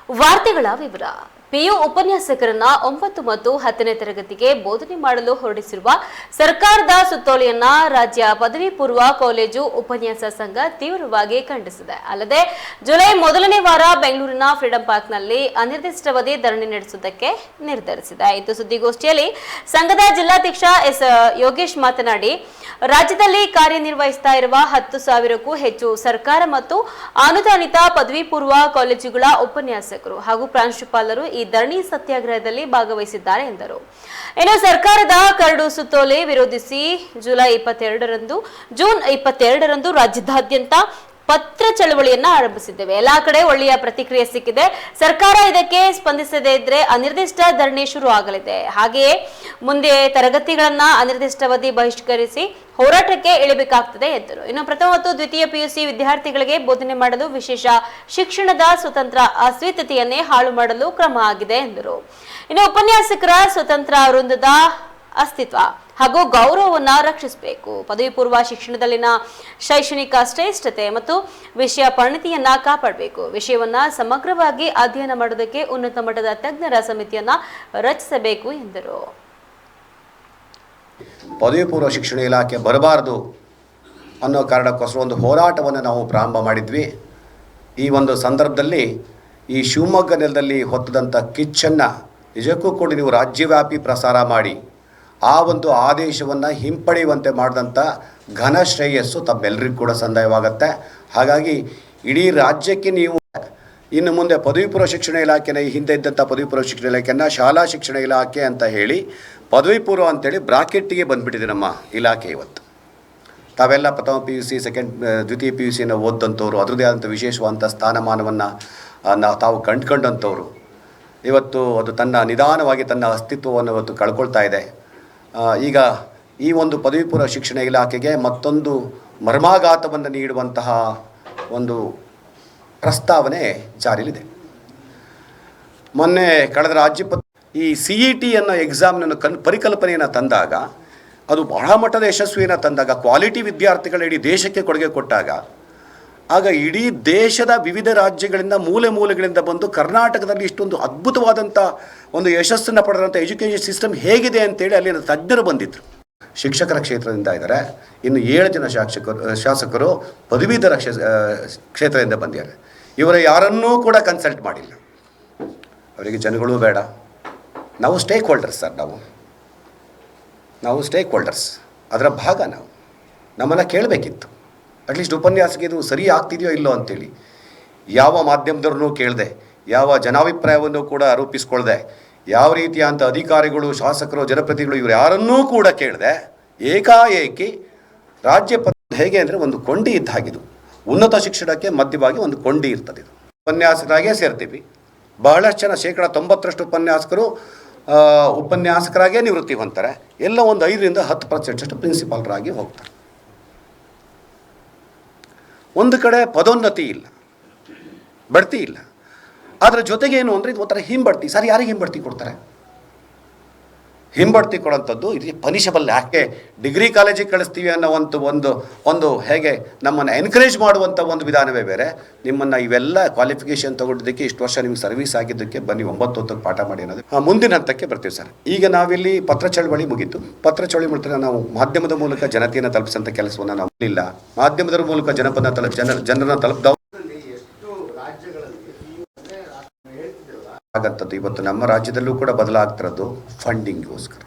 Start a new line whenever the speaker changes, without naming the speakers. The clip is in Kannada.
ವಾರ್ತೆಗಳ ವಿವರ. ಪಿಯು ಉಪನ್ಯಾಸಕರನ್ನ 9 ಮತ್ತು 10ನೇ ತರಗತಿಗೆ ಬೋಧನೆ ಮಾಡಲು ಹೊರಡಿಸಿರುವ ಸರ್ಕಾರದ ಸುತ್ತೋಲೆಯನ್ನ ರಾಜ್ಯ ಪದವಿ ಪೂರ್ವ ಕಾಲೇಜು ಉಪನ್ಯಾಸ ಸಂಘ ತೀವ್ರವಾಗಿ ಖಂಡಿಸಿದೆ. ಅಲ್ಲದೆ ಜುಲೈ ಮೊದಲನೇ ವಾರ ಬೆಂಗಳೂರಿನ ಫ್ರೀಡಂ ಪಾರ್ಕ್ನಲ್ಲಿ ಅನಿರ್ದಿಷ್ಟಾವಧಿ ಧರಣಿ ನಡೆಸುವುದಕ್ಕೆ ನಿರ್ಧರಿಸಿದೆ. ಇದು ಸುದ್ದಿಗೋಷ್ಠಿಯಲ್ಲಿ ಸಂಘದ ಜಿಲ್ಲಾಧ್ಯಕ್ಷ ಎಸ್ ಯೋಗೇಶ್ ಮಾತನಾಡಿ, ರಾಜ್ಯದಲ್ಲಿ ಕಾರ್ಯನಿರ್ವಹಿಸ್ತಾ ಇರುವ 10,000ಕ್ಕೂ ಹೆಚ್ಚು ಸರ್ಕಾರ ಮತ್ತು ಅನುದಾನಿತ ಪದವಿ ಪೂರ್ವ ಕಾಲೇಜುಗಳ ಉಪನ್ಯಾಸಕರು ಹಾಗೂ ಪ್ರಾಂಶುಪಾಲರು ಈ ಧರಣಿ ಸತ್ಯಾಗ್ರಹದಲ್ಲಿ ಭಾಗವಹಿಸಿದ್ದಾರೆ ಎಂದರು. ಇನ್ನು ಸರ್ಕಾರದ ಕರಡು ಸುತ್ತೋಲೆ ವಿರೋಧಿಸಿ ಜೂನ್ 22ರಂದು ರಾಜ್ಯದಾದ್ಯಂತ ಪತ್ರ ಚಳವಳಿಯನ್ನ ಆರಂಭಿಸಿದ್ದೇವೆ. ಎಲ್ಲಾ ಕಡೆ ಒಳ್ಳೆಯ ಪ್ರತಿಕ್ರಿಯೆ ಸಿಕ್ಕಿದೆ. ಸರ್ಕಾರ ಇದಕ್ಕೆ ಸ್ಪಂದಿಸದೇ ಇದ್ರೆ ಅನಿರ್ದಿಷ್ಟ ಧರಣಿ ಶುರು ಆಗಲಿದೆ. ಹಾಗೆಯೇ ಮುಂದೆ ತರಗತಿಗಳನ್ನ ಅನಿರ್ದಿಷ್ಟಾವಧಿ ಬಹಿಷ್ಕರಿಸಿ ಹೋರಾಟಕ್ಕೆ ಇಳಿಬೇಕಾಗ್ತದೆ ಎಂದರು. ಇನ್ನು ಪ್ರಥಮ ಮತ್ತು ದ್ವಿತೀಯ ಪಿಯುಸಿ ವಿದ್ಯಾರ್ಥಿಗಳಿಗೆ ಬೋಧನೆ ಮಾಡಲು ವಿಶೇಷ ಶಿಕ್ಷಣದ ಸ್ವತಂತ್ರ ಅಸ್ಮಿತೆಯನ್ನೇ ಹಾಳು ಮಾಡಲು ಕ್ರಮ ಆಗಿದೆ ಎಂದರು. ಇನ್ನು ಉಪನ್ಯಾಸಕರ ಸ್ವತಂತ್ರ ವೃಂದದ ಅಸ್ತಿತ್ವ ಹಾಗೂ ಗೌರವವನ್ನು ರಕ್ಷಿಸಬೇಕು. ಪದವಿ ಪೂರ್ವ ಶಿಕ್ಷಣದಲ್ಲಿನ ಶೈಕ್ಷಣಿಕ ಶ್ರೇಷ್ಠತೆ ಮತ್ತು ವಿಷಯ ಪರಿಣತಿಯನ್ನ ಕಾಪಾಡಬೇಕು. ವಿಷಯವನ್ನ ಸಮಗ್ರವಾಗಿ ಅಧ್ಯಯನ ಮಾಡುವುದಕ್ಕೆ ಉನ್ನತ ಮಟ್ಟದ ತಜ್ಞರ ಸಮಿತಿಯನ್ನ ರಚಿಸಬೇಕು ಎಂದರು.
ಪದವಿ ಪೂರ್ವ ಶಿಕ್ಷಣ ಇಲಾಖೆ ಬರಬಾರದು ಅನ್ನೋ ಕಾರಣಕ್ಕೋಸ್ಕರ ಒಂದು ಹೋರಾಟವನ್ನು ನಾವು ಪ್ರಾರಂಭ ಮಾಡಿದ್ವಿ. ಈ ಒಂದು ಸಂದರ್ಭದಲ್ಲಿ ಈ ಶಿವಮೊಗ್ಗ ನೆಲದಲ್ಲಿ ಹೊತ್ತದಂಥ ಕಿಚ್ಚನ್ನು ನಿಜಕ್ಕೂ ಕೂಡ ನೀವು ರಾಜ್ಯವ್ಯಾಪಿ ಪ್ರಸಾರ ಮಾಡಿ ಆ ಒಂದು ಆದೇಶವನ್ನು ಹಿಂಪಡೆಯುವಂತೆ ಮಾಡಿದಂಥ ಘನ ಶ್ರೇಯಸ್ಸು ತಮ್ಮೆಲ್ಲರಿಗೂ ಕೂಡ ಸಂದಾಯವಾಗುತ್ತೆ. ಹಾಗಾಗಿ ಇಡೀ ರಾಜ್ಯಕ್ಕೆ ನೀವು ಇನ್ನು ಮುಂದೆ ಪದವಿ ಪೂರ್ವ ಶಿಕ್ಷಣ ಇಲಾಖೆನ ಹಿಂದೆ ಇದ್ದಂಥ ಪದವಿ ಪೂರ್ವ ಶಿಕ್ಷಣ ಇಲಾಖೆಯನ್ನು ಶಾಲಾ ಶಿಕ್ಷಣ ಇಲಾಖೆ ಅಂತ ಹೇಳಿ ಪದವಿ ಪೂರ್ವ ಅಂತೇಳಿ ಬ್ರಾಕೆಟ್ಟಿಗೆ ಬಂದುಬಿಟ್ಟಿದೆ ನಮ್ಮ ಇಲಾಖೆ. ಇವತ್ತು ತಾವೆಲ್ಲ ಪ್ರಥಮ ಪಿ ಯು ಸಿ ದ್ವಿತೀಯ ಪಿ ಯು ಸಿಯನ್ನು ಓದಂಥವ್ರು, ಅದರದ್ದೇ ಆದಂಥ ವಿಶೇಷವಾದಂಥ ಸ್ಥಾನಮಾನವನ್ನು ತಾವು ಕಂಡುಕೊಂಡಂಥವ್ರು ಇವತ್ತು ಅದು ನಿಧಾನವಾಗಿ ತನ್ನ ಅಸ್ತಿತ್ವವನ್ನು ಇವತ್ತು ಕಳ್ಕೊಳ್ತಾ ಇದೆ. ಈಗ ಈ ಒಂದು ಪದವಿ ಪೂರ್ವ ಶಿಕ್ಷಣ ಇಲಾಖೆಗೆ ಮತ್ತೊಂದು ಮರ್ಮಾಘಾತವನ್ನು ನೀಡುವಂತಹ ಒಂದು ಪ್ರಸ್ತಾವನೆ ಜಾರಿಯಲ್ಲಿದೆ. ಮೊನ್ನೆ ಕಳೆದ ಈ CET ಅನ್ನೋ ಎಕ್ಸಾಮ್ನನ್ನು ಪರಿಕಲ್ಪನೆಯನ್ನು ತಂದಾಗ ಅದು ಬಹಳ ಮಟ್ಟದ ಯಶಸ್ವಿಯನ್ನು ತಂದಾಗ, ಕ್ವಾಲಿಟಿ ವಿದ್ಯಾರ್ಥಿಗಳ ಇಡೀ ದೇಶಕ್ಕೆ ಕೊಡುಗೆ ಕೊಟ್ಟಾಗ, ಆಗ ಇಡೀ ದೇಶದ ವಿವಿಧ ರಾಜ್ಯಗಳಿಂದ ಮೂಲೆಗಳಿಂದ ಬಂದು ಕರ್ನಾಟಕದಲ್ಲಿ ಇಷ್ಟೊಂದು ಅದ್ಭುತವಾದಂಥ ಒಂದು ಯಶಸ್ಸನ್ನು ಪಡೆದಂಥ ಎಜುಕೇಷನ್ ಸಿಸ್ಟಮ್ ಹೇಗಿದೆ ಅಂತೇಳಿ ಅಲ್ಲಿನ ತಜ್ಞರು ಬಂದಿದ್ದರು. ಶಿಕ್ಷಕರ ಕ್ಷೇತ್ರದಿಂದ ಇದ್ದಾರೆ, ಇನ್ನು 7 ಜನ ಶಾಸಕರು ಪದವೀಧರ ಕ್ಷೇತ್ರದಿಂದ ಬಂದಿದ್ದಾರೆ. ಇವರ ಯಾರನ್ನೂ ಕೂಡ ಕನ್ಸಲ್ಟ್ ಮಾಡಿಲ್ಲ. ಅವರಿಗೆ ಜನಗಳು ಬೇಡ. ನಾವು ಸ್ಟೇಕ್ ಹೋಲ್ಡರ್ಸ್ ಸರ್, ನಾವು ಸ್ಟೇಕ್ ಹೋಲ್ಡರ್ಸ್, ಅದರ ಭಾಗ. ನಮ್ಮನ್ನು ಕೇಳಬೇಕಿತ್ತು. ಅಟ್ಲೀಸ್ಟ್ ಉಪನ್ಯಾಸಕ್ಕೆ ಇದು ಸರಿ ಆಗ್ತಿದೆಯೋ ಇಲ್ಲೋ ಅಂತೇಳಿ ಯಾವ ಮಾಧ್ಯಮದವ್ರನ್ನೂ ಕೇಳದೆ, ಯಾವ ಜನಾಭಿಪ್ರಾಯವನ್ನು ಕೂಡ ರೂಪಿಸ್ಕೊಳ್ದೆ, ಯಾವ ರೀತಿಯಂಥ ಅಧಿಕಾರಿಗಳು, ಶಾಸಕರು, ಜನಪ್ರತಿನಿಧಿಗಳು ಇವರು ಯಾರನ್ನೂ ಕೂಡ ಕೇಳದೆ ಏಕಾಏಕಿ ರಾಜ್ಯ ಹೇಗೆ ಅಂದರೆ ಒಂದು ಕೊಂಡಿ ಇದ್ದ ಹಾಗಿದು. ಉನ್ನತ ಶಿಕ್ಷಣಕ್ಕೆ ಮಧ್ಯವಾಗಿ ಒಂದು ಕೊಂಡಿ ಇರ್ತದೆ. ಇದು ಉಪನ್ಯಾಸಕರಾಗೇ ಸೇರ್ತೀವಿ. ಬಹಳಷ್ಟು ಜನ 90% ಉಪನ್ಯಾಸಕರಾಗೇ ನಿವೃತ್ತಿ ಹೊಂದ್ತಾರೆ. ಎಲ್ಲ ಒಂದು 5ರಿಂದ 10% ಪ್ರಿನ್ಸಿಪಾಲ್ರಾಗಿ ಹೋಗ್ತಾರೆ. ಒಂದು ಕಡೆ ಪದೋನ್ನತಿ ಇಲ್ಲ, ಬಡ್ತಿ ಇಲ್ಲ. ಅದರ ಜೊತೆಗೆ ಏನು ಅಂದರೆ ಇದು ಒಂಥರ ಹಿಂಬಡ್ತಿ. ಸರ್, ಯಾರಿಗೆ ಹಿಂಬಡ್ತಿ ಕೊಡ್ತಾರೆ? ಹಿಂಬಡ್ತಿ ಕೊಡೋಂಥದ್ದು ಇದು ಪನಿಷಬಲ್. ಯಾಕೆ ಡಿಗ್ರಿ ಕಾಲೇಜಿಗೆ ಕಳಿಸ್ತೀವಿ ಅನ್ನೋ ಒಂದು ಹೇಗೆ ನಮ್ಮನ್ನು ಎನ್ಕರೇಜ್ ಮಾಡುವಂಥ ಒಂದು ವಿಧಾನವೇ ಬೇರೆ. ನಿಮ್ಮನ್ನು ಇವೆಲ್ಲ ಕ್ವಾಲಿಫಿಕೇಷನ್ ತೊಗೊಂಡಿದ್ದಕ್ಕೆ, ಇಷ್ಟು ವರ್ಷ ನಿಮ್ಗೆ ಸರ್ವಿಸ್ ಆಗಿದ್ದಕ್ಕೆ ಬನ್ನಿ 9 ಪಾಠ ಮಾಡಿ ಅನ್ನೋದು. ಮುಂದಿನ ಹಂತಕ್ಕೆ ಬರ್ತೀವಿ ಸರ್. ಈಗ ನಾವಿಲ್ಲಿ ಪತ್ರ ಚಳವಳಿ ಮುಗಿತು. ಪತ್ರ ಚಳವಳಿ ಮಾಡ್ತಾರೆ. ನಾವು ಮಾಧ್ಯಮದ ಮೂಲಕ ಜನತೆಯನ್ನು ತಲುಪಿಸೋಂಥ ಕೆಲಸವನ್ನು ನಾವು ಇಲ್ಲ. ಮಾಧ್ಯಮದ ಮೂಲಕ ಜನರನ್ನು ತಲುಪಿದವು ಆಗಂಥದ್ದು. ಇವತ್ತು ನಮ್ಮ ರಾಜ್ಯದಲ್ಲೂ ಕೂಡ ಬದಲಾಗ್ತಿರೋದು ಫಂಡಿಂಗ್ಗೋಸ್ಕರ.